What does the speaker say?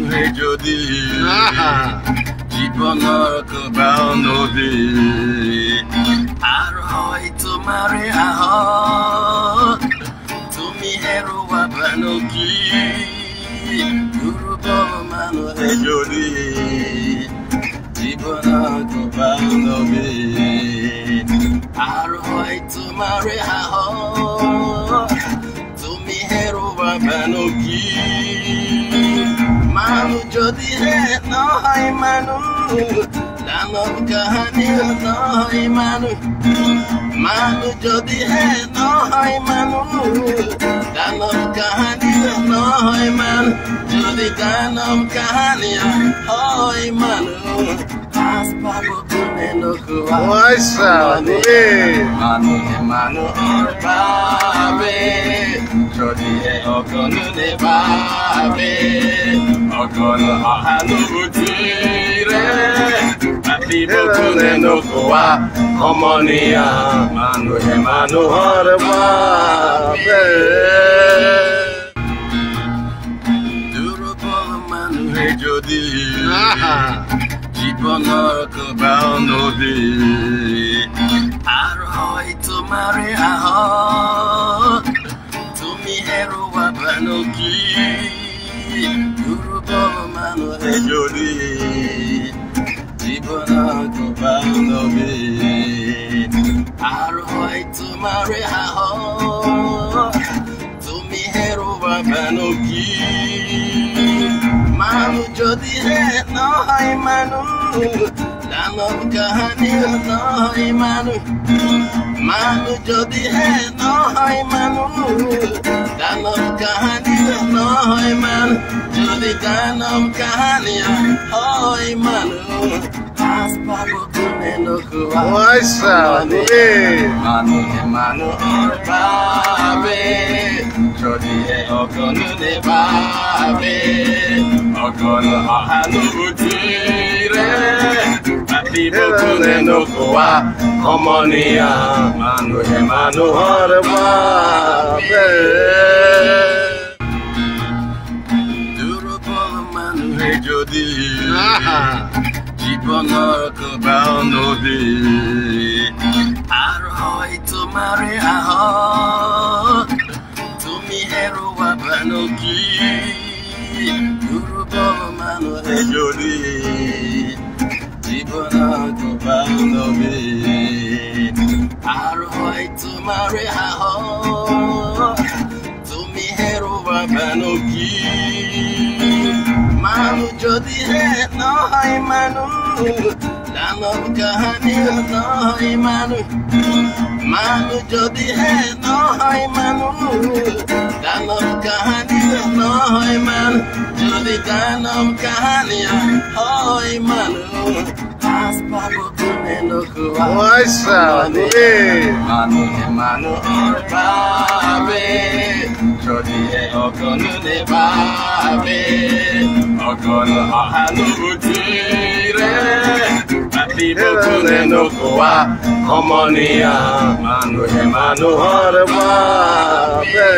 মানুহে যদি জীবনৰ কবাও নদী আর হয় তোমারে আহ তুমি হেৰুৱাবা কি দুৰ্বল মানুহে যদি জীবনৰ কবাও নদী আর হয় তোমারে আহ তুমি হেৰুৱাবা কি মানুহ যদি হে নহয় মানুহ দানৱ কাহানী নহয় মানুহ যদি হে নহয় মানুহ দানৱ কাহানী নহয় মানুহ যদি দানৱ কাহানী হয় মানুহ আজ পাব কোনে নোকোৱা মানুহে মানুহৰ বাবে যদিহে অকণো নেভাবে অকণো সহানুভূতিৰে পাতিব কোনে নোকোৱা সমনীয়া মানুহে মানুহৰ বাবে দুৰ্বল মানুহে যদি জীবনৰ কবাও নদী আর হয় তোমারে আহ তুমি হেৰুৱাবা কি দুৰ্বল মানুহে যদি জীবনৰ কবাও নদী আর হয় তোমারে আহ তুমি হেৰুৱাবা কি মানুহ যদি হে নহয় মানুহ দানৱ কাহানী নহয় মানুহ যদি হে নহয় মানুহ দানৱ কাহানী নহয় মানুহ যদি দানৱ কাহানী হয় মানুহ আজ পাব কোনে নোকোৱা মানুহে মানুহৰ বাবে যদিহে অকণো নেভাবে অকণো সহানুভূতিৰে পাতিব কোনে নোকোৱা সমনীয়া মানুহে মানুহৰ বাবে দুৰ্বল মানুহে যদি জীবনৰ কবাও নদী আর হয় তোমারে আহ তুমি হেৰুৱাবা কি দুৰ্বল মানুহে যদি জীবনৰ কবাও নদী আর হয় তোমারে আহ তুমি হেৰুৱাবা কি মানুহ যদি হে নহয় মানুহ দানৱ কাহানী নহয় মানুহ যদি হে নহয় মানুহ দানৱ কাহানী নহয় মানুহ যদি দানৱ কাহানী হয় মানুহ আজ পাব কোনে নোকোৱা মানুহে মানুহৰ বাবে যদিহে অকণো নেভাবে অকণো সহানুভূতিৰে পাতিব কোনে নোকোৱা সমনীয়া মানুহে মানুহৰ বাবে